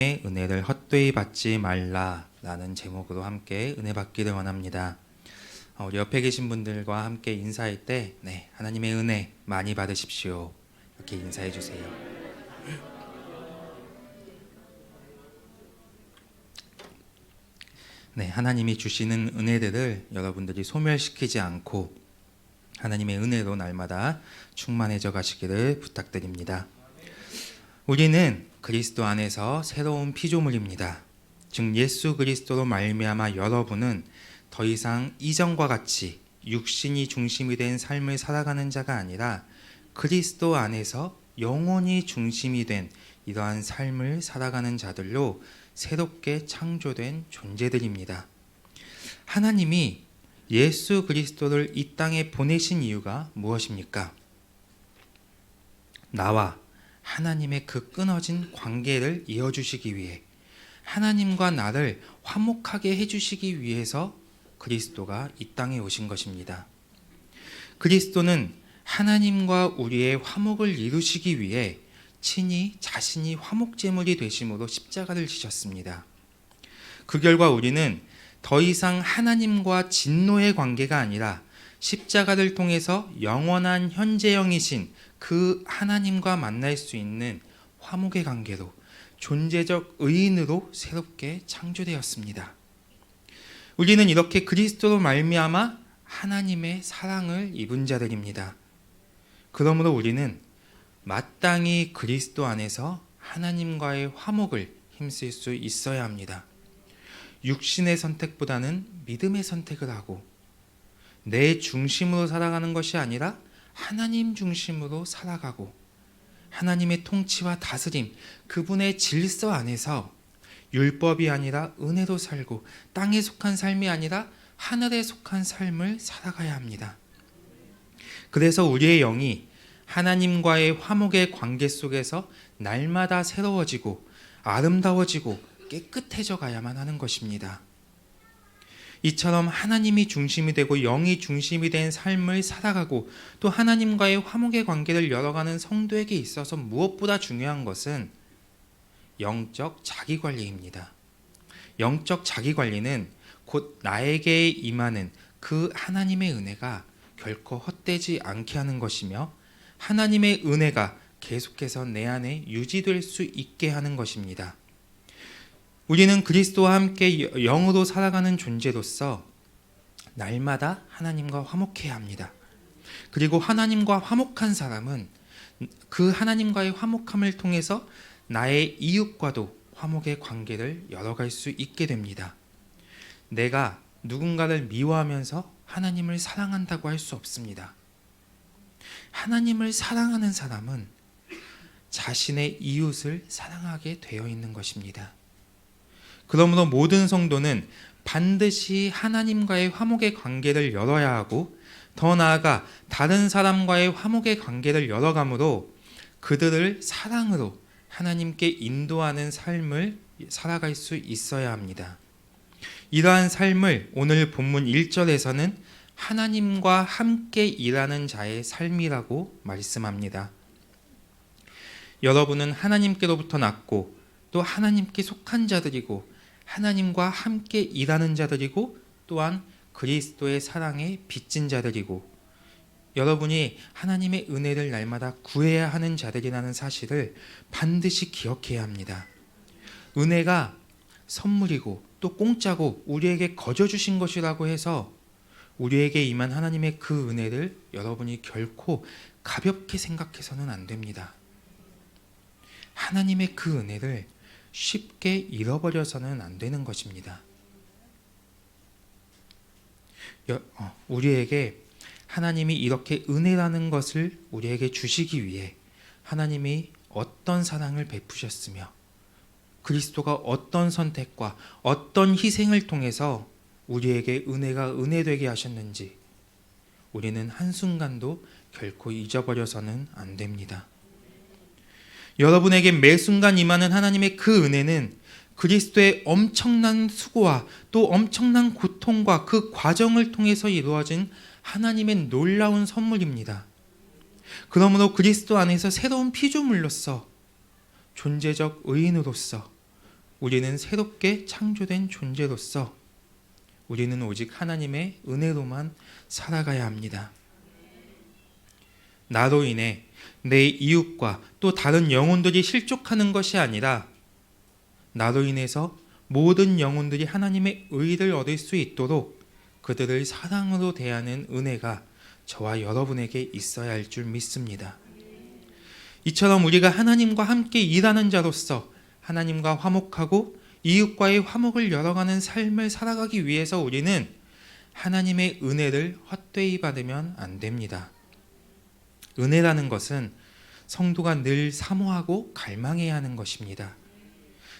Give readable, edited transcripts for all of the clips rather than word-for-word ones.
은혜를 헛되이 받지 말라라는 제목으로 함께 은혜 받기를 원합니다. 우리 옆에 계신 분들과 함께 인사할 때 하나님의 은혜 많이 받으십시오. 이렇게 인사해 주세요. 하나님이 주시는 은혜들을 여러분들이 소멸시키지 않고 하나님의 은혜로 날마다 충만해져 가시기를 부탁드립니다. 우리는 그리스도 안에서 새로운 피조물입니다. 즉 예수 그리스도로 말미암아 여러분은 더 이상 이전과 같이 육신이 중심이 된 삶을 살아가는 자가 아니라 그리스도 안에서 영혼이 중심이 된 이러한 삶을 살아가는 자들로 새롭게 창조된 존재들입니다. 하나님이 예수 그리스도를 이 땅에 보내신 이유가 무엇입니까? 나와 하나님의 그 끊어진 관계를 이어주시기 위해, 하나님과 나를 화목하게 해주시기 위해서 그리스도가 이 땅에 오신 것입니다. 그리스도는 하나님과 우리의 화목을 이루시기 위해 친히 자신이 화목제물이 되심으로 십자가를 지셨습니다. 그 결과 우리는 더 이상 하나님과 진노의 관계가 아니라 십자가를 통해서 영원한 현재형이신 그 하나님과 만날 수 있는 화목의 관계로, 존재적 의인으로 새롭게 창조되었습니다. 우리는 이렇게 그리스도로 말미암아 하나님의 사랑을 입은 자들입니다. 그러므로 우리는 마땅히 그리스도 안에서 하나님과의 화목을 힘쓸 수 있어야 합니다. 육신의 선택보다는 믿음의 선택을 하고, 내 중심으로 살아가는 것이 아니라 하나님 중심으로 살아가고, 하나님의 통치와 다스림, 그분의 질서 안에서 율법이 아니라 은혜로 살고, 땅에 속한 삶이 아니라 하늘에 속한 삶을 살아가야 합니다. 그래서 우리의 영이 하나님과의 화목의 관계 속에서 날마다 새로워지고 아름다워지고 깨끗해져 가야만 하는 것입니다. 이처럼 하나님이 중심이 되고 영이 중심이 된 삶을 살아가고, 또 하나님과의 화목의 관계를 열어가는 성도에게 있어서 무엇보다 중요한 것은 영적 자기관리입니다. 영적 자기관리는 곧 나에게 임하는 그 하나님의 은혜가 결코 헛되지 않게 하는 것이며, 하나님의 은혜가 계속해서 내 안에 유지될 수 있게 하는 것입니다. 우리는 그리스도와 함께 영으로 살아가는 존재로서 날마다 하나님과 화목해야 합니다. 그리고 하나님과 화목한 사람은 그 하나님과의 화목함을 통해서 나의 이웃과도 화목의 관계를 열어갈 수 있게 됩니다. 내가 누군가를 미워하면서 하나님을 사랑한다고 할 수 없습니다. 하나님을 사랑하는 사람은 자신의 이웃을 사랑하게 되어 있는 것입니다. 그러므로 모든 성도는 반드시 하나님과의 화목의 관계를 열어야 하고, 더 나아가 다른 사람과의 화목의 관계를 열어가므로 그들을 사랑으로 하나님께 인도하는 삶을 살아갈 수 있어야 합니다. 이러한 삶을 오늘 본문 1절에서는 하나님과 함께 일하는 자의 삶이라고 말씀합니다. 여러분은 하나님께로부터 났고 또 하나님께 속한 자들이고 하나님과 함께 일하는 자들이고 또한 그리스도의 사랑에 빚진 자들이고, 여러분이 하나님의 은혜를 날마다 구해야 하는 자들이라는 사실을 반드시 기억해야 합니다. 은혜가 선물이고 또 공짜고 우리에게 거저 주신 것이라고 해서 우리에게 임한 하나님의 그 은혜를 여러분이 결코 가볍게 생각해서는 안 됩니다. 하나님의 그 은혜를 쉽게 잃어버려서는 안 되는 것입니다. 우리에게 하나님이 이렇게 은혜라는 것을 우리에게 주시기 위해 하나님이 어떤 사랑을 베푸셨으며, 그리스도가 어떤 선택과 어떤 희생을 통해서 우리에게 은혜가 은혜되게 하셨는지 우리는 한순간도 결코 잊어버려서는 안 됩니다. 여러분에게 매 순간 임하는 하나님의 그 은혜는 그리스도의 엄청난 수고와 또 엄청난 고통과 그 과정을 통해서 이루어진 하나님의 놀라운 선물입니다. 그러므로 그리스도 안에서 새로운 피조물로서, 존재적 의인으로서 우리는 새롭게 창조된 존재로서 우리는 오직 하나님의 은혜로만 살아가야 합니다. 나로 인해 내 이웃과 또 다른 영혼들이 실족하는 것이 아니라 나로 인해서 모든 영혼들이 하나님의 의를 얻을 수 있도록 그들을 사랑으로 대하는 은혜가 저와 여러분에게 있어야 할 줄 믿습니다. 이처럼 우리가 하나님과 함께 일하는 자로서 하나님과 화목하고 이웃과의 화목을 열어가는 삶을 살아가기 위해서 우리는 하나님의 은혜를 헛되이 받으면 안 됩니다. 은혜라는 것은 성도가 늘 사모하고 갈망해야 하는 것입니다.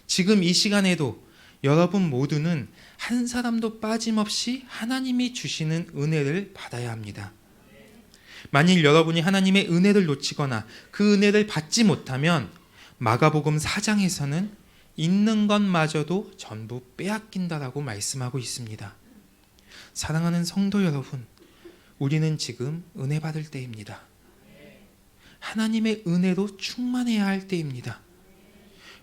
지금 이 시간에도 여러분 모두는 한 사람도 빠짐없이 하나님이 주시는 은혜를 받아야 합니다. 만일 여러분이 하나님의 은혜를 놓치거나 그 은혜를 받지 못하면 마가복음 4장에서는 있는 것마저도 전부 빼앗긴다라고 말씀하고 있습니다. 사랑하는 성도 여러분, 우리는 지금 은혜 받을 때입니다. 하나님의 은혜로 충만해야 할 때입니다.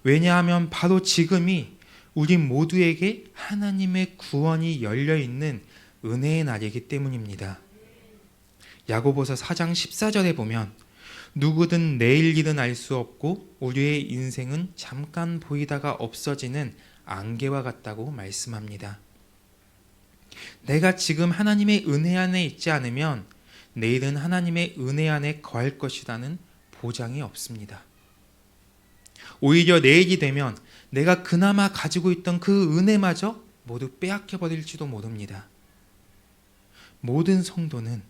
왜냐하면 바로 지금이 우리 모두에게 하나님의 구원이 열려있는 은혜의 날이기 때문입니다. 야고보서 4장 14절에 보면 누구든 내일 일은 알 수 없고 우리의 인생은 잠깐 보이다가 없어지는 안개와 같다고 말씀합니다. 내가 지금 하나님의 은혜 안에 있지 않으면 내일은 하나님의 은혜 안에 거할 것이라는 보장이 없습니다. 오히려 내일이 되면 내가 그나마 가지고 있던 그 은혜마저 모두 빼앗겨 버릴지도 모릅니다. 모든 성도는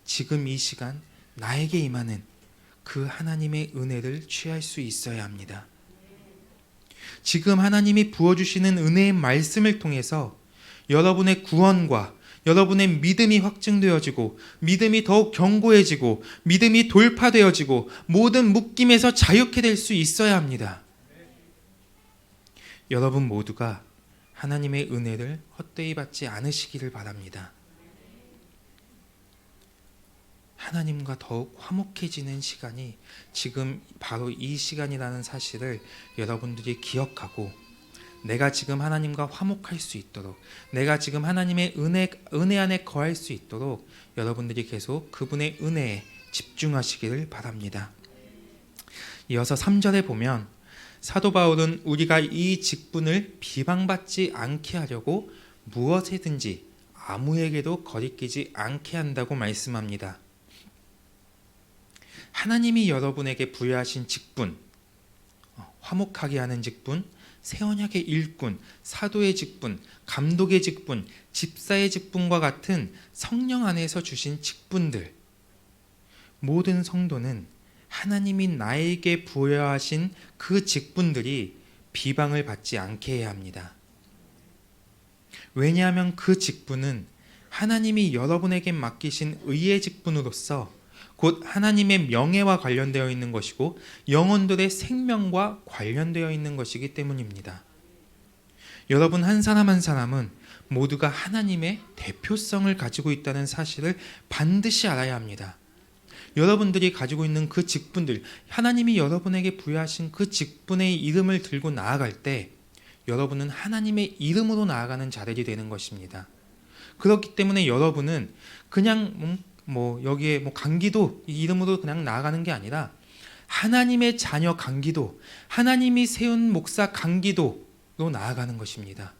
지금 이 시간 나에게 임하는 그 하나님의 은혜를 취할 수 있어야 합니다. 지금 하나님이 부어주시는 은혜의 말씀을 통해서 여러분의 구원과 여러분의 믿음이 확증되어지고 믿음이 더욱 견고해지고 믿음이 돌파되어지고 모든 묶임에서 자유케 될 수 있어야 합니다. 여러분 모두가 하나님의 은혜를 헛되이 받지 않으시기를 바랍니다. 하나님과 더욱 화목해지는 시간이 지금 바로 이 시간이라는 사실을 여러분들이 기억하고 내가 지금 하나님과 화목할 수 있도록 내가 지금 하나님의 은혜 안에 거할 수 있도록 여러분들이 계속 그분의 은혜에 집중하시기를 바랍니다. 이어서 3절에 보면 사도 바울은 우리가 이 직분을 비방받지 않게 하려고 무엇이든지 아무에게도 거리끼지 않게 한다고 말씀합니다. 하나님이 여러분에게 부여하신 직분, 화목하게 하는 직분, 새 언약의 일꾼, 사도의 직분, 감독의 직분, 집사의 직분과 같은 성령 안에서 주신 직분들, 모든 성도는 하나님이 나에게 부여하신 그 직분들이 비방을 받지 않게 해야 합니다. 왜냐하면 그 직분은 하나님이 여러분에게 맡기신 의의 직분으로서 곧 하나님의 명예와 관련되어 있는 것이고 영혼들의 생명과 관련되어 있는 것이기 때문입니다. 여러분 한 사람 한 사람은 모두가 하나님의 대표성을 가지고 있다는 사실을 반드시 알아야 합니다. 여러분들이 가지고 있는 그 직분들, 하나님이 여러분에게 부여하신 그 직분의 이름을 들고 나아갈 때 여러분은 하나님의 이름으로 나아가는 자들이 되는 것입니다. 그렇기 때문에 여러분은 그냥 여기에 강기도 이름으로 그냥 나아가는 게 아니라 하나님의 자녀 강기도, 하나님이 세운 목사 강기도로 나아가는 것입니다.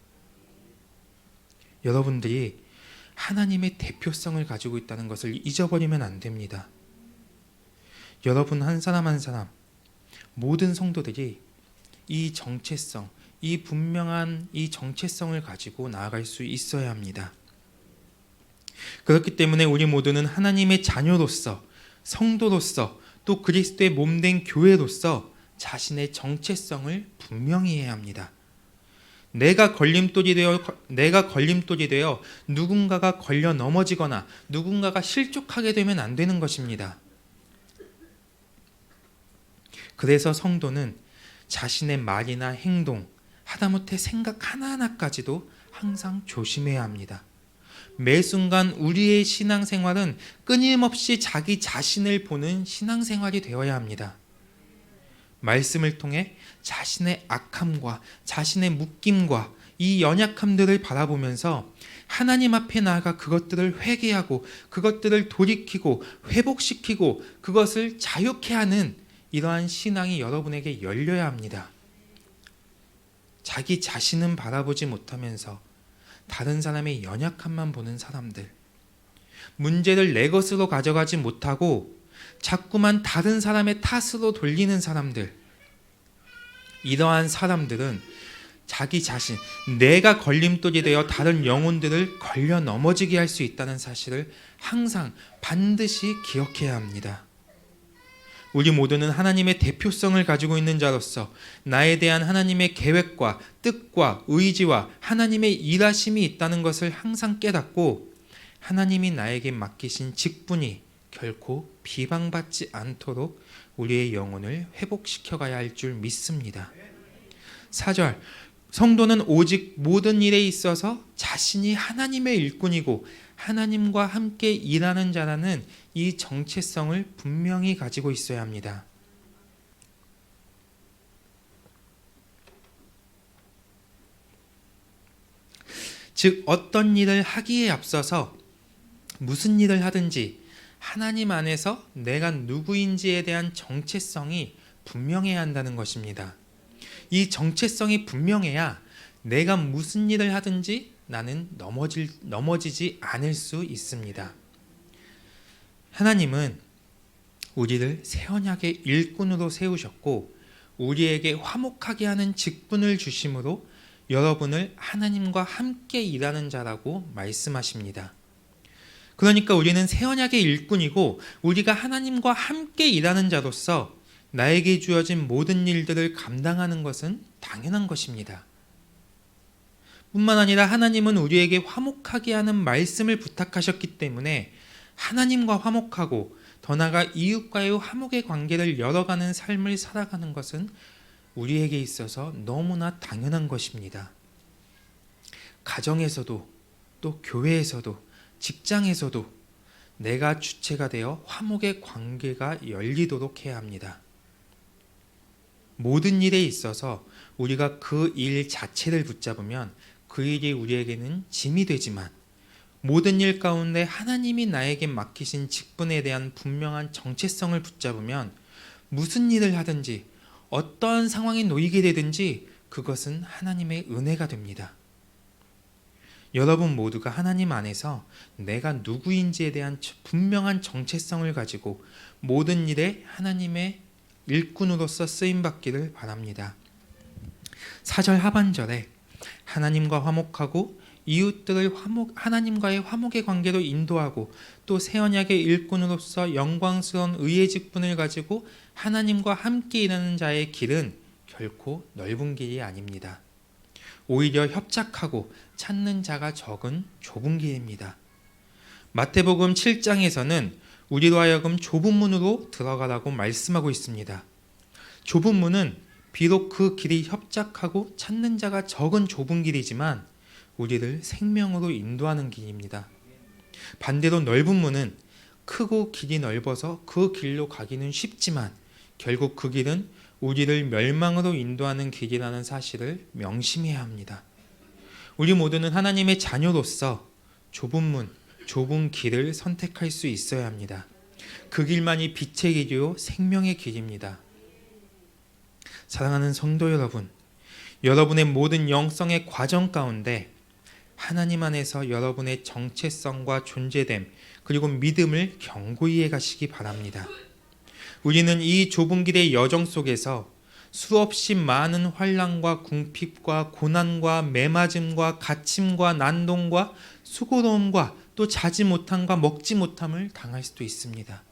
여러분들이 하나님의 대표성을 가지고 있다는 것을 잊어버리면 안 됩니다. 여러분 한 사람 한 사람, 모든 성도들이 이 정체성, 이 분명한 이 정체성을 가지고 나아갈 수 있어야 합니다. 그렇기 때문에 우리 모두는 하나님의 자녀로서, 성도로서, 또 그리스도의 몸된 교회로서 자신의 정체성을 분명히 해야 합니다. 내가 걸림돌이 되어 누군가가 걸려 넘어지거나 누군가가 실족하게 되면 안 되는 것입니다. 그래서 성도는 자신의 말이나 행동, 하다못해 생각 하나하나까지도 항상 조심해야 합니다. 매 순간 우리의 신앙생활은 끊임없이 자기 자신을 보는 신앙생활이 되어야 합니다. 말씀을 통해 자신의 악함과 자신의 묶임과 이 연약함들을 바라보면서 하나님 앞에 나아가 그것들을 회개하고 그것들을 돌이키고 회복시키고 그것을 자유케 하는 이러한 신앙이 여러분에게 열려야 합니다. 자기 자신은 바라보지 못하면서 다른 사람의 연약함만 보는 사람들, 문제를 내 것으로 가져가지 못하고 자꾸만 다른 사람의 탓으로 돌리는 사람들, 이러한 사람들은 자기 자신, 내가 걸림돌이 되어 다른 영혼들을 걸려 넘어지게 할 수 있다는 사실을 항상 반드시 기억해야 합니다. 우리 모두는 하나님의 대표성을 가지고 있는 자로서 나에 대한 하나님의 계획과 뜻과 의지와 하나님의 일하심이 있다는 것을 항상 깨닫고 하나님이 나에게 맡기신 직분이 결코 비방받지 않도록 우리의 영혼을 회복시켜 가야 할 줄 믿습니다. 4절, 성도는 오직 모든 일에 있어서 자신이 하나님의 일꾼이고 하나님과 함께 일하는 자라는 이 정체성을 분명히 가지고 있어야 합니다. 즉 어떤 일을 하기에 앞서서 무슨 일을 하든지 하나님 안에서 내가 누구인지에 대한 정체성이 분명해야 한다는 것입니다. 이 정체성이 분명해야 내가 무슨 일을 하든지 나는 넘어지지 않을 수 있습니다. 하나님은 우리를 새 언약의 일꾼으로 세우셨고 우리에게 화목하게 하는 직분을 주심으로 여러분을 하나님과 함께 일하는 자라고 말씀하십니다. 그러니까 우리는 새 언약의 일꾼이고 우리가 하나님과 함께 일하는 자로서 나에게 주어진 모든 일들을 감당하는 것은 당연한 것입니다. 뿐만 아니라 하나님은 우리에게 화목하게 하는 말씀을 부탁하셨기 때문에 하나님과 화목하고 더 나아가 이웃과의 화목의 관계를 열어가는 삶을 살아가는 것은 우리에게 있어서 너무나 당연한 것입니다. 가정에서도 또 교회에서도 직장에서도 내가 주체가 되어 화목의 관계가 열리도록 해야 합니다. 모든 일에 있어서 우리가 그 일 자체를 붙잡으면 그 일이 우리에게는 짐이 되지만 모든 일 가운데 하나님이 나에게 맡기신 직분에 대한 분명한 정체성을 붙잡으면 무슨 일을 하든지 어떠한 상황에 놓이게 되든지 그것은 하나님의 은혜가 됩니다. 여러분 모두가 하나님 안에서 내가 누구인지에 대한 분명한 정체성을 가지고 모든 일에 하나님의 일꾼으로서 쓰임받기를 바랍니다. 4절 하반절에 하나님과 화목하고 이웃들을 하나님과의 화목의 관계로 인도하고 또 새 언약의 일꾼으로서 영광스러운 의의 직분을 가지고 하나님과 함께 일하는 자의 길은 결코 넓은 길이 아닙니다. 오히려 협착하고 찾는 자가 적은 좁은 길입니다. 마태복음 7장에서는 우리로 하여금 좁은 문으로 들어가라고 말씀하고 있습니다. 좁은 문은 비록 그 길이 협착하고 찾는 자가 적은 좁은 길이지만 우리를 생명으로 인도하는 길입니다. 반대로 넓은 문은 크고 길이 넓어서 그 길로 가기는 쉽지만 결국 그 길은 우리를 멸망으로 인도하는 길이라는 사실을 명심해야 합니다. 우리 모두는 하나님의 자녀로서 좁은 문, 좁은 길을 선택할 수 있어야 합니다. 그 길만이 빛의 길이요 생명의 길입니다. 사랑하는 성도 여러분, 여러분의 모든 영성의 과정 가운데 하나님 안에서 여러분의 정체성과 존재됨 그리고 믿음을 견고히 해가시기 바랍니다. 우리는 이 좁은 길의 여정 속에서 수없이 많은 환난과 궁핍과 고난과 매맞음과 갇힘과 난동과 수고로움과 또 자지 못함과 먹지 못함을 당할 수도 있습니다.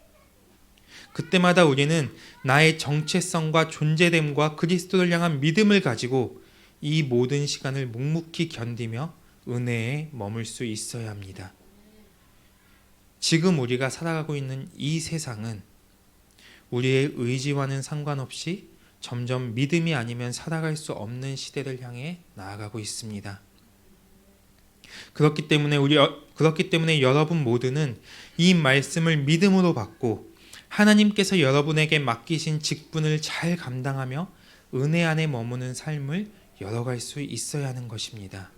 그때마다 우리는 나의 정체성과 존재됨과 그리스도를 향한 믿음을 가지고 이 모든 시간을 묵묵히 견디며 은혜에 머물 수 있어야 합니다. 지금 우리가 살아가고 있는 이 세상은 우리의 의지와는 상관없이 점점 믿음이 아니면 살아갈 수 없는 시대를 향해 나아가고 있습니다. 그렇기 때문에 여러분 모두는 이 말씀을 믿음으로 받고 하나님께서 여러분에게 맡기신 직분을 잘 감당하며 은혜 안에 머무는 삶을 열어갈 수 있어야 하는 것입니다.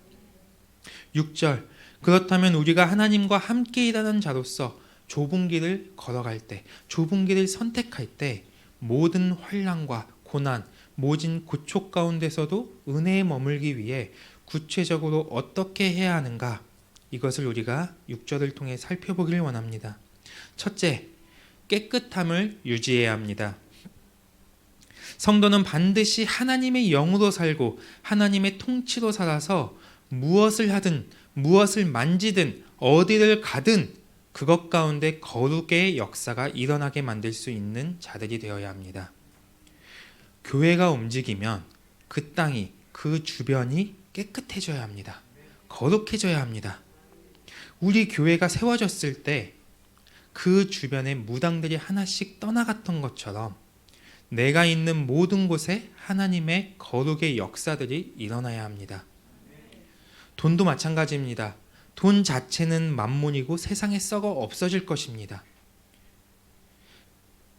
6절, 그렇다면 우리가 하나님과 함께 일하는 자로서 좁은 길을 걸어갈 때, 좁은 길을 선택할 때 모든 환난과 고난, 모진 고촉 가운데서도 은혜에 머물기 위해 구체적으로 어떻게 해야 하는가, 이것을 우리가 6절을 통해 살펴보기를 원합니다. 첫째, 깨끗함을 유지해야 합니다. 성도는 반드시 하나님의 영으로 살고 하나님의 통치로 살아서 무엇을 하든 무엇을 만지든 어디를 가든 그것 가운데 거룩의 역사가 일어나게 만들 수 있는 자들이 되어야 합니다. 교회가 움직이면 그 땅이, 그 주변이 깨끗해져야 합니다. 거룩해져야 합니다. 우리 교회가 세워졌을 때 그 주변의 무당들이 하나씩 떠나갔던 것처럼 내가 있는 모든 곳에 하나님의 거룩의 역사들이 일어나야 합니다. 돈도 마찬가지입니다. 돈 자체는 만몬이고 세상에 썩어 없어질 것입니다.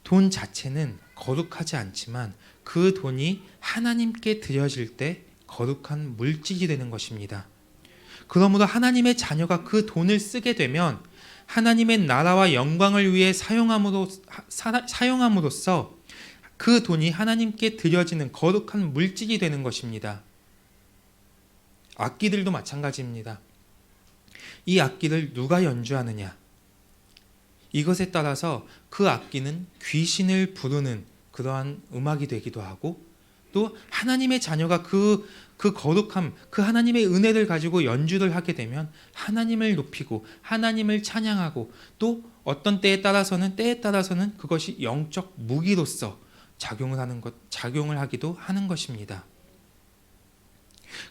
돈 자체는 거룩하지 않지만 그 돈이 하나님께 드려질 때 거룩한 물질이 되는 것입니다. 그러므로 하나님의 자녀가 그 돈을 쓰게 되면 하나님의 나라와 영광을 위해 사용함으로써 그 돈이 하나님께 드려지는 거룩한 물질이 되는 것입니다. 악기들도 마찬가지입니다. 이 악기를 누가 연주하느냐, 이것에 따라서 그 악기는 귀신을 부르는 그러한 음악이 되기도 하고, 또 하나님의 자녀가 그 거룩함, 그 하나님의 은혜를 가지고 연주를 하게 되면 하나님을 높이고 하나님을 찬양하고, 또 어떤 때에 따라서는 그것이 영적 무기로서 작용을 하기도 하는 것입니다.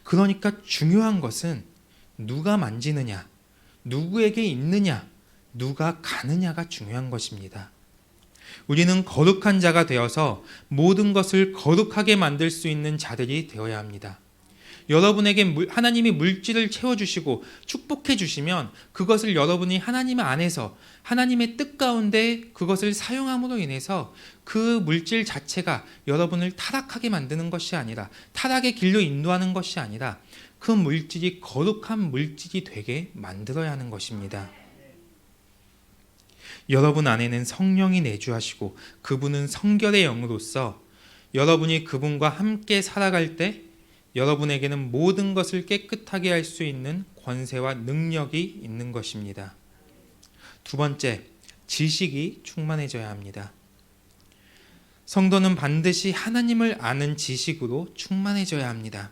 그러니까 중요한 것은 누가 만지느냐, 누구에게 있느냐, 누가 가느냐가 중요한 것입니다. 우리는 거룩한 자가 되어서 모든 것을 거룩하게 만들 수 있는 자들이 되어야 합니다. 여러분에게 하나님이 물질을 채워주시고 축복해 주시면 그것을 여러분이 하나님 안에서 하나님의 뜻 가운데 그것을 사용함으로 인해서 그 물질 자체가 여러분을 타락하게 만드는 것이 아니라, 타락의 길로 인도하는 것이 아니라 그 물질이 거룩한 물질이 되게 만들어야 하는 것입니다. 여러분 안에는 성령이 내주하시고 그분은 성결의 영으로서 여러분이 그분과 함께 살아갈 때 여러분에게는 모든 것을 깨끗하게 할 수 있는 권세와 능력이 있는 것입니다. 두 번째, 지식이 충만해져야 합니다. 성도는 반드시 하나님을 아는 지식으로 충만해져야 합니다.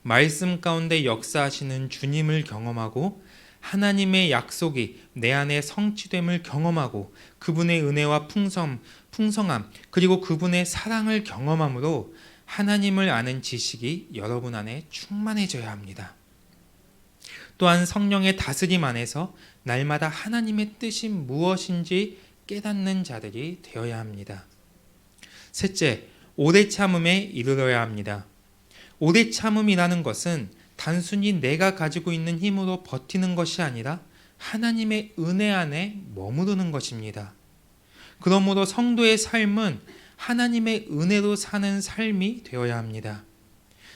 말씀 가운데 역사하시는 주님을 경험하고 하나님의 약속이 내 안에 성취됨을 경험하고 그분의 은혜와 풍성함 그리고 그분의 사랑을 경험함으로 하나님을 아는 지식이 여러분 안에 충만해져야 합니다. 또한 성령의 다스림 안에서 날마다 하나님의 뜻이 무엇인지 깨닫는 자들이 되어야 합니다. 셋째, 오래 참음에 이르러야 합니다. 오래 참음이라는 것은 단순히 내가 가지고 있는 힘으로 버티는 것이 아니라 하나님의 은혜 안에 머무르는 것입니다. 그러므로 성도의 삶은 하나님의 은혜로 사는 삶이 되어야 합니다.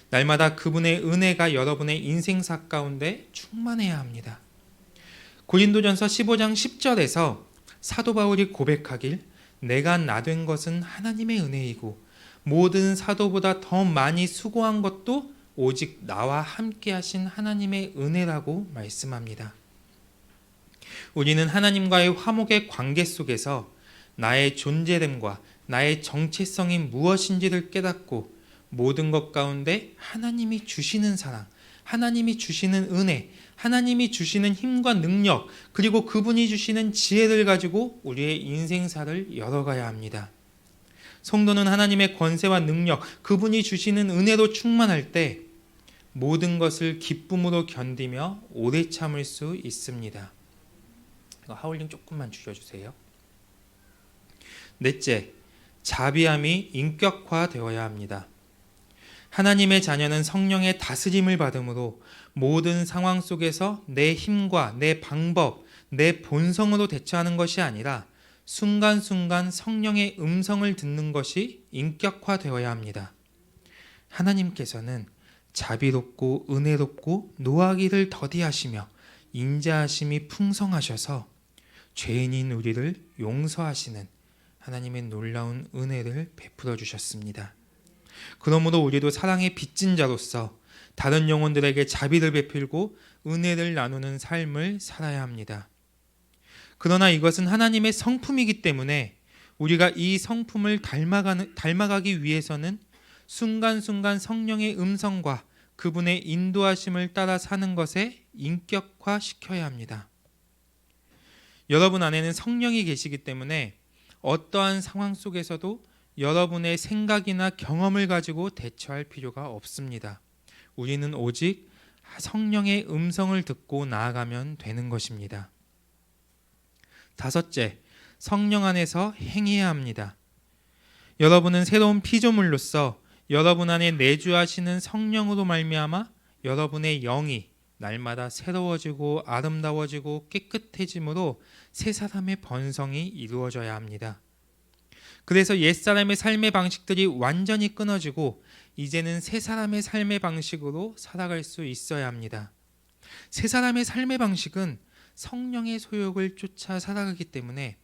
날마다 그분의 은혜가 여러분의 인생사 가운데 충만해야 합니다. 고린도전서 15장 10절에서 사도 바울이 고백하길, 내가 나 된 것은 하나님의 은혜이고 모든 사도보다 더 많이 수고한 것도 오직 나와 함께 하신 하나님의 은혜라고 말씀합니다. 우리는 하나님과의 화목의 관계 속에서 나의 존재됨과 나의 정체성이 무엇인지를 깨닫고 모든 것 가운데 하나님이 주시는 사랑, 하나님이 주시는 은혜, 하나님이 주시는 힘과 능력, 그리고 그분이 주시는 지혜를 가지고 우리의 인생사를 열어가야 합니다. 성도는 하나님의 권세와 능력, 그분이 주시는 은혜로 충만할 때 모든 것을 기쁨으로 견디며 오래 참을 수 있습니다. 하울링 조금만 줄여주세요. 넷째, 자비함이 인격화되어야 합니다. 하나님의 자녀는 성령의 다스림을 받음으로 모든 상황 속에서 내 힘과 내 방법, 내 본성으로 대처하는 것이 아니라 순간순간 성령의 음성을 듣는 것이 인격화되어야 합니다. 하나님께서는 자비롭고 은혜롭고 노하기를 더디하시며 인자하심이 풍성하셔서 죄인인 우리를 용서하시는 하나님의 놀라운 은혜를 베풀어 주셨습니다. 그러므로 우리도 사랑의 빚진 자로서 다른 영혼들에게 자비를 베풀고 은혜를 나누는 삶을 살아야 합니다. 그러나 이것은 하나님의 성품이기 때문에 우리가 이 성품을 닮아가기 위해서는 순간순간 성령의 음성과 그분의 인도하심을 따라 사는 것에 인격화시켜야 합니다. 여러분 안에는 성령이 계시기 때문에 어떠한 상황 속에서도 여러분의 생각이나 경험을 가지고 대처할 필요가 없습니다. 우리는 오직 성령의 음성을 듣고 나아가면 되는 것입니다. 다섯째, 성령 안에서 행해야 합니다. 여러분은 새로운 피조물로서 여러분 안에 내주하시는 성령으로 말미암아 여러분의 영이 날마다 새로워지고 아름다워지고 깨끗해짐으로 새 사람의 번성이 이루어져야 합니다. 그래서 옛사람의 삶의 방식들이 완전히 끊어지고 이제는 새 사람의 삶의 방식으로 살아갈 수 있어야 합니다. 새 사람의 삶의 방식은 성령의 소욕을 쫓아 살아가기 때문에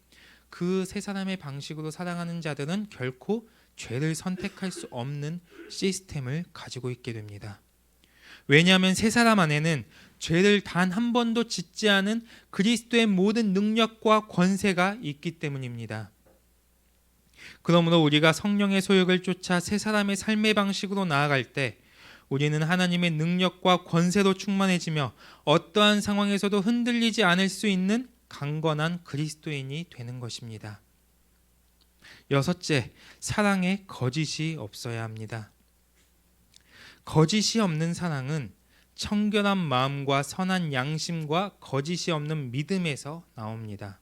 그 새 사람의 방식으로 살아가는 자들은 결코 죄를 선택할 수 없는 시스템을 가지고 있게 됩니다. 왜냐하면 새 사람 안에는 죄를 단 한 번도 짓지 않은 그리스도의 모든 능력과 권세가 있기 때문입니다. 그러므로 우리가 성령의 소욕을 쫓아 새 사람의 삶의 방식으로 나아갈 때 우리는 하나님의 능력과 권세로 충만해지며 어떠한 상황에서도 흔들리지 않을 수 있는 강건한 그리스도인이 되는 것입니다. 여섯째, 사랑에 거짓이 없어야 합니다. 거짓이 없는 사랑은 청결한 마음과 선한 양심과 거짓이 없는 믿음에서 나옵니다.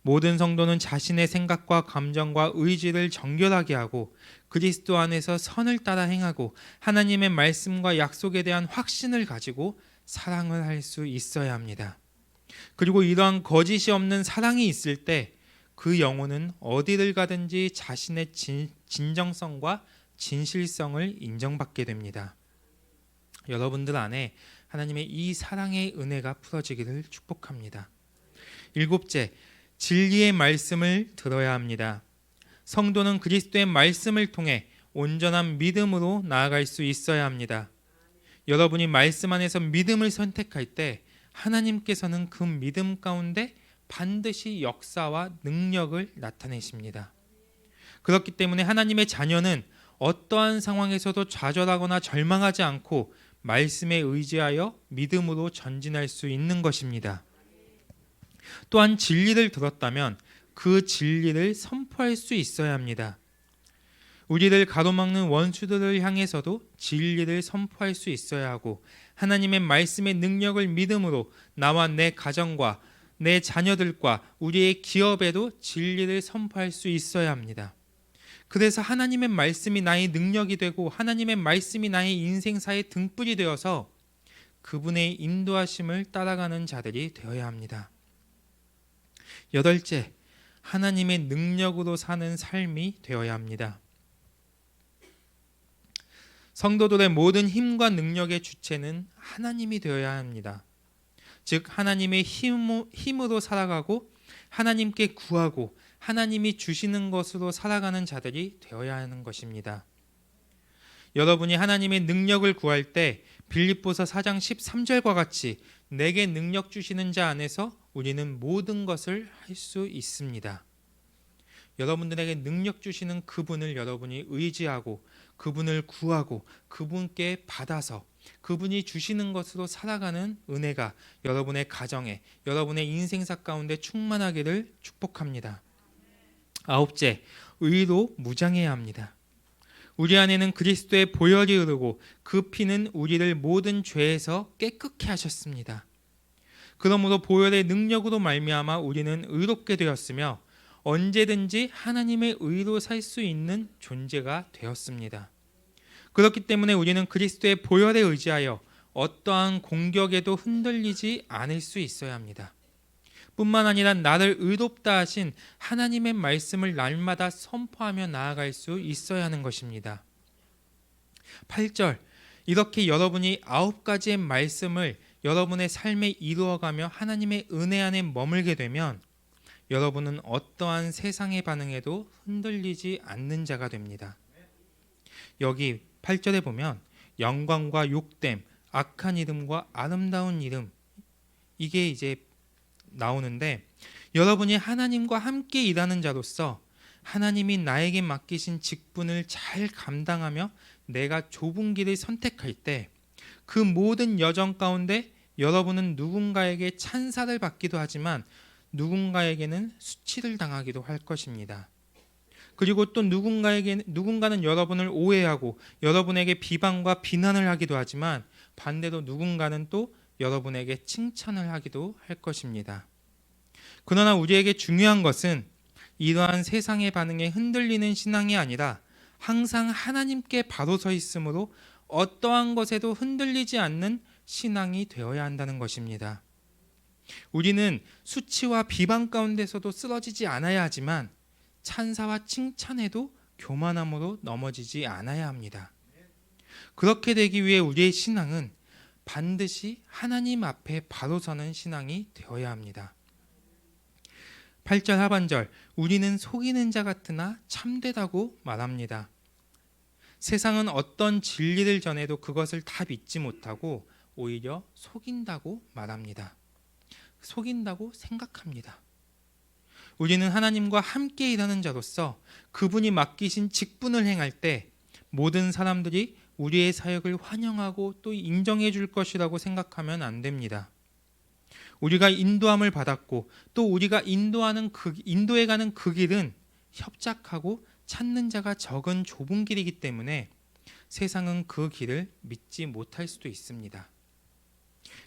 모든 성도는 자신의 생각과 감정과 의지를 정결하게 하고 그리스도 안에서 선을 따라 행하고 하나님의 말씀과 약속에 대한 확신을 가지고 사랑을 할 수 있어야 합니다. 그리고 이러한 거짓이 없는 사랑이 있을 때 그 영혼은 어디를 가든지 자신의 진정성과 진실성을 인정받게 됩니다. 여러분들 안에 하나님의 이 사랑의 은혜가 풀어지기를 축복합니다. 일곱째, 진리의 말씀을 들어야 합니다. 성도는 그리스도의 말씀을 통해 온전한 믿음으로 나아갈 수 있어야 합니다. 여러분이 말씀 안에서 믿음을 선택할 때 하나님께서는 그 믿음 가운데 반드시 역사와 능력을 나타내십니다. 그렇기 때문에 하나님의 자녀는 어떠한 상황에서도 좌절하거나 절망하지 않고 말씀에 의지하여 믿음으로 전진할 수 있는 것입니다. 또한 진리를 들었다면 그 진리를 선포할 수 있어야 합니다. 우리를 가로막는 원수들을 향해서도 진리를 선포할 수 있어야 하고 하나님의 말씀의 능력을 믿음으로 나와 내 가정과 내 자녀들과 우리의 기업에도 진리를 선포할 수 있어야 합니다. 그래서 하나님의 말씀이 나의 능력이 되고 하나님의 말씀이 나의 인생사의 등불이 되어서 그분의 인도하심을 따라가는 자들이 되어야 합니다. 여덟째, 하나님의 능력으로 사는 삶이 되어야 합니다. 성도들의 모든 힘과 능력의 주체는 하나님이 되어야 합니다. 즉 하나님의 힘으로 살아가고 하나님께 구하고 하나님이 주시는 것으로 살아가는 자들이 되어야 하는 것입니다. 여러분이 하나님의 능력을 구할 때 빌립보서 4장 13절과 같이 내게 능력 주시는 자 안에서 우리는 모든 것을 할 수 있습니다. 여러분들에게 능력 주시는 그분을 여러분이 의지하고 그분을 구하고 그분께 받아서 그분이 주시는 것으로 살아가는 은혜가 여러분의 가정에 여러분의 인생사 가운데 충만하기를 축복합니다. 아홉째, 의로 무장해야 합니다. 우리 안에는 그리스도의 보혈이 흐르고 그 피는 우리를 모든 죄에서 깨끗게 하셨습니다. 그러므로 보혈의 능력으로 말미암아 우리는 의롭게 되었으며 언제든지 하나님의 의로 살 수 있는 존재가 되었습니다. 그렇기 때문에 우리는 그리스도의 보혈에 의지하여 어떠한 공격에도 흔들리지 않을 수 있어야 합니다. 뿐만 아니라 나를 의롭다 하신 하나님의 말씀을 날마다 선포하며 나아갈 수 있어야 하는 것입니다. 8절, 이렇게 여러분이 9가지의 말씀을 여러분의 삶에 이루어가며 하나님의 은혜 안에 머물게 되면 여러분은 어떠한 세상의 반응에도 흔들리지 않는 자가 됩니다. 여기 8절에 보면 영광과 욕됨, 악한 이름과 아름다운 이름, 이게 이제 나오는데, 여러분이 하나님과 함께 일하는 자로서 하나님이 나에게 맡기신 직분을 잘 감당하며 내가 좁은 길을 선택할 때 그 모든 여정 가운데 여러분은 누군가에게 찬사를 받기도 하지만 누군가에게는 수치를 당하기도 할 것입니다. 그리고 또 누군가는 여러분을 오해하고 여러분에게 비방과 비난을 하기도 하지만 반대로 누군가는 또 여러분에게 칭찬을 하기도 할 것입니다. 그러나 우리에게 중요한 것은 이러한 세상의 반응에 흔들리는 신앙이 아니라 항상 하나님께 바로 서 있으므로 어떠한 것에도 흔들리지 않는 신앙이 되어야 한다는 것입니다. 우리는 수치와 비방 가운데서도 쓰러지지 않아야 하지만 찬사와 칭찬에도 교만함으로 넘어지지 않아야 합니다. 그렇게 되기 위해 우리의 신앙은 반드시 하나님 앞에 바로 서는 신앙이 되어야 합니다. 8절 하반절, 우리는 속이는 자 같으나 참되다고 말합니다. 세상은 어떤 진리를 전해도 그것을 다 믿지 못하고 오히려 속인다고 말합니다. 속인다고 생각합니다. 우리는 하나님과 함께 일하는 자로서 그분이 맡기신 직분을 행할 때 모든 사람들이 우리의 사역을 환영하고 또 인정해 줄 것이라고 생각하면 안 됩니다. 우리가 인도함을 받았고 또 우리가 인도해 가는 그 길은 협착하고 찾는 자가 적은 좁은 길이기 때문에 세상은 그 길을 믿지 못할 수도 있습니다.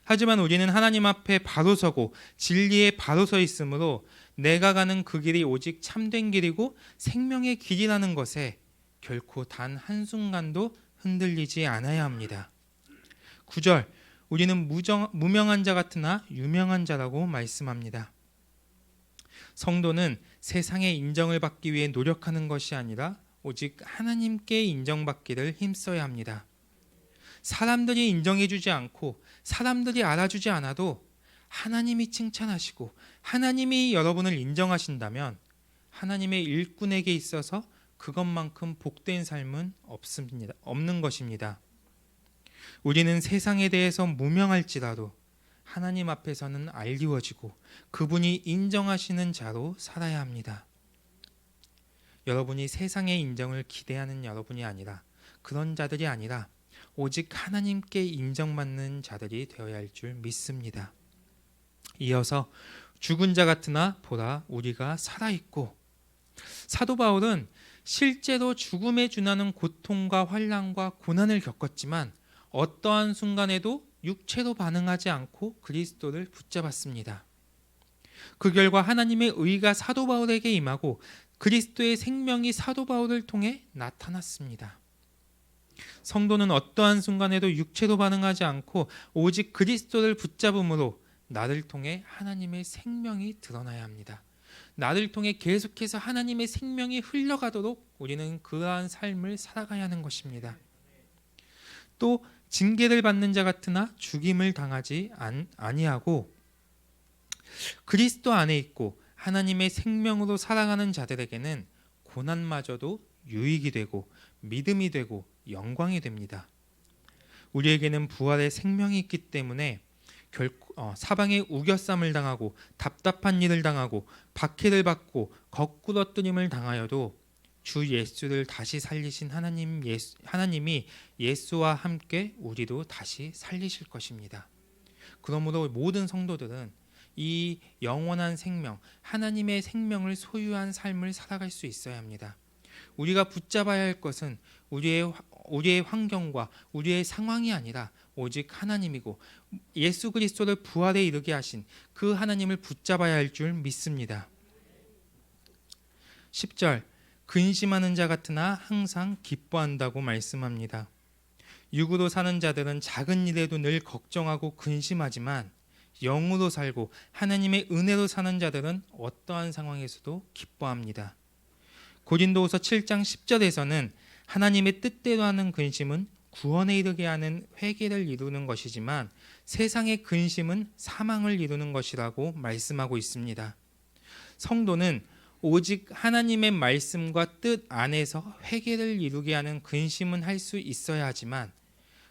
하지만 우리는 하나님 앞에 바로 서고 진리에 바로 서 있으므로 내가 가는 그 길이 오직 참된 길이고 생명의 길이라는 것에 결코 단 한순간도 흔들리지 않아야 합니다. 9절, 우리는 무명한 자 같으나 유명한 자라고 말씀합니다. 성도는 세상의 인정을 받기 위해 노력하는 것이 아니라 오직 하나님께 인정받기를 힘써야 합니다. 사람들이 인정해주지 않고 사람들이 알아주지 않아도 하나님이 칭찬하시고 하나님이 여러분을 인정하신다면 하나님의 일꾼에게 있어서 그것만큼 복된 삶은 없는 것입니다. 우리는 세상에 대해서 무명할지라도 하나님 앞에서는 알리워지고 그분이 인정하시는 자로 살아야 합니다. 여러분이 세상의 인정을 기대하는 여러분이 아니라 그런 자들이 아니라 오직 하나님께 인정받는 자들이 되어야 할 줄 믿습니다. 이어서 죽은 자 같으나 보라 우리가 살아있고, 사도 바울은 실제로 죽음에 준하는 고통과 환난과 고난을 겪었지만 어떠한 순간에도 육체로 반응하지 않고 그리스도를 붙잡았습니다. 그 결과 하나님의 의가 사도 바울에게 임하고 그리스도의 생명이 사도 바울을 통해 나타났습니다. 성도는 어떠한 순간에도 육체로 반응하지 않고 오직 그리스도를 붙잡음으로 나를 통해 하나님의 생명이 드러나야 합니다. 나를 통해 계속해서 하나님의 생명이 흘러가도록 우리는 그러한 삶을 살아가야 하는 것입니다. 또 징계를 받는 자 같으나 죽임을 당하지 아니하고 그리스도 안에 있고 하나님의 생명으로 살아가는 자들에게는 고난마저도 유익이 되고 믿음이 되고 영광이 됩니다. 우리에게는 부활의 생명이 있기 때문에 사방에 우겨쌈을 당하고 답답한 일을 당하고 박해를 받고 거꾸러뜨림을 당하여도 주 예수를 다시 살리신 하나님이 예수와 함께 우리도 다시 살리실 것입니다. 그러므로 모든 성도들은 이 영원한 생명, 하나님의 생명을 소유한 삶을 살아갈 수 있어야 합니다. 우리가 붙잡아야 할 것은 우리의 환경과 우리의 상황이 아니라 오직 하나님이고 예수 그리스도를 부활에 이르게 하신 그 하나님을 붙잡아야 할 줄 믿습니다. 10절, 근심하는 자 같으나 항상 기뻐한다고 말씀합니다. 육으로 사는 자들은 작은 일에도 늘 걱정하고 근심하지만 영으로 살고 하나님의 은혜로 사는 자들은 어떠한 상황에서도 기뻐합니다. 고린도후서 7장 10절에서는 하나님의 뜻대로 하는 근심은 구원에 이르게 하는 회개를 이루는 것이지만 세상의 근심은 사망을 이루는 것이라고 말씀하고 있습니다. 성도는 오직 하나님의 말씀과 뜻 안에서 회개를 이루게 하는 근심은 할 수 있어야 하지만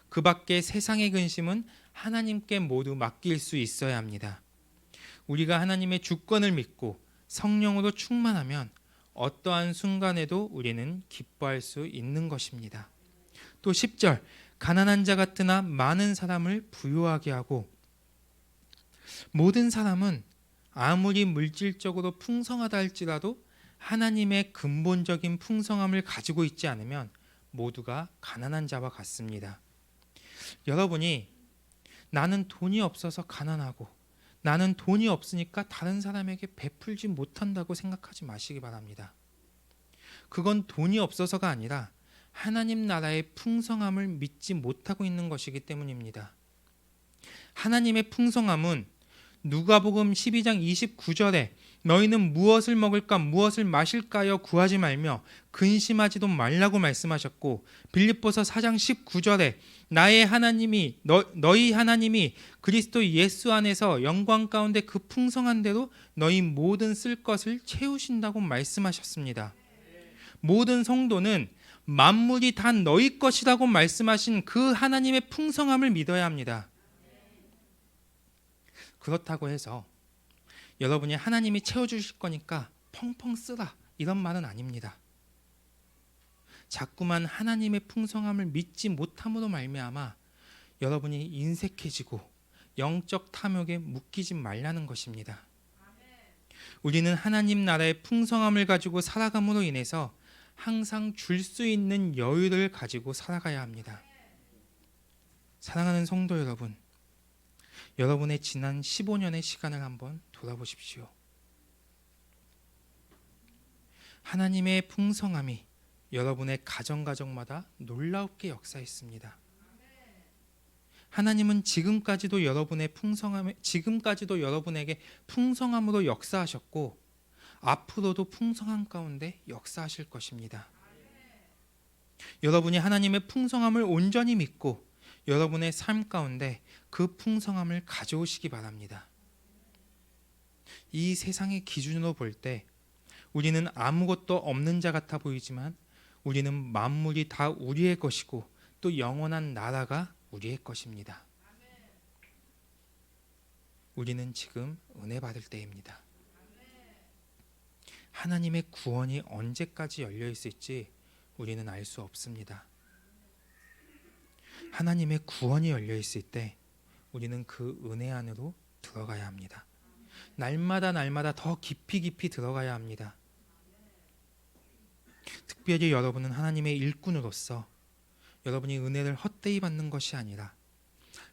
그 밖에 세상의 근심은 하나님께 모두 맡길 수 있어야 합니다. 우리가 하나님의 주권을 믿고 성령으로 충만하면 어떠한 순간에도 우리는 기뻐할 수 있는 것입니다. 또 10절, 가난한 자 같으나 많은 사람을 부유하게 하고, 모든 사람은 아무리 물질적으로 풍성하다 할지라도 하나님의 근본적인 풍성함을 가지고 있지 않으면 모두가 가난한 자와 같습니다. 여러분이 나는 돈이 없어서 가난하고 나는 돈이 없으니까 다른 사람에게 베풀지 못한다고 생각하지 마시기 바랍니다. 그건 돈이 없어서가 아니라 하나님 나라의 풍성함을 믿지 못하고 있는 것이기 때문입니다. 하나님의 풍성함은 누가복음 12장 29절에 너희는 무엇을 먹을까 무엇을 마실까요 구하지 말며 근심하지도 말라고 말씀하셨고, 빌립보서 4장 19절에 나의 하나님이 너희 하나님이 그리스도 예수 안에서 영광 가운데 그 풍성한 대로 너희 모든 쓸 것을 채우신다고 말씀하셨습니다. 모든 성도는 만물이 다 너희 것이라고 말씀하신 그 하나님의 풍성함을 믿어야 합니다. 그렇다고 해서 여러분이 하나님이 채워주실 거니까 펑펑 쓰라 이런 말은 아닙니다. 자꾸만 하나님의 풍성함을 믿지 못함으로 말미암아 여러분이 인색해지고 영적 탐욕에 묶이지 말라는 것입니다. 우리는 하나님 나라의 풍성함을 가지고 살아감으로 인해서 항상 줄 수 있는 여유를 가지고 살아가야 합니다. 사랑하는 성도 여러분, 여러분의 지난 15년의 시간을 한번 돌아보십시오. 하나님의 풍성함이 여러분의 가정마다 놀랍게 역사했습니다. 하나님은 지금까지도 여러분에게 풍성함으로 역사하셨고 앞으로도 풍성함 가운데 역사하실 것입니다. 여러분이 하나님의 풍성함을 온전히 믿고 여러분의 삶 가운데 그 풍성함을 가져오시기 바랍니다. 이 세상의 기준으로 볼 때 우리는 아무것도 없는 자 같아 보이지만 우리는 만물이 다 우리의 것이고 또 영원한 나라가 우리의 것입니다. 우리는 지금 은혜 받을 때입니다. 하나님의 구원이 언제까지 열려 있을지 우리는 알 수 없습니다. 하나님의 구원이 열려 있을 때 우리는 그 은혜 안으로 들어가야 합니다. 날마다 더 깊이 들어가야 합니다. 특별히 여러분은 하나님의 일꾼으로서 여러분이 은혜를 헛되이 받는 것이 아니라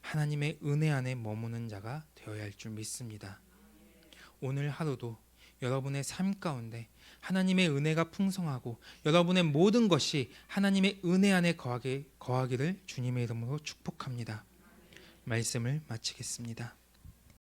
하나님의 은혜 안에 머무는 자가 되어야 할 줄 믿습니다. 오늘 하루도 여러분의 삶 가운데 하나님의 은혜가 풍성하고 여러분의 모든 것이 하나님의 은혜 안에 거하기를 주님의 이름으로 축복합니다. 말씀을 마치겠습니다.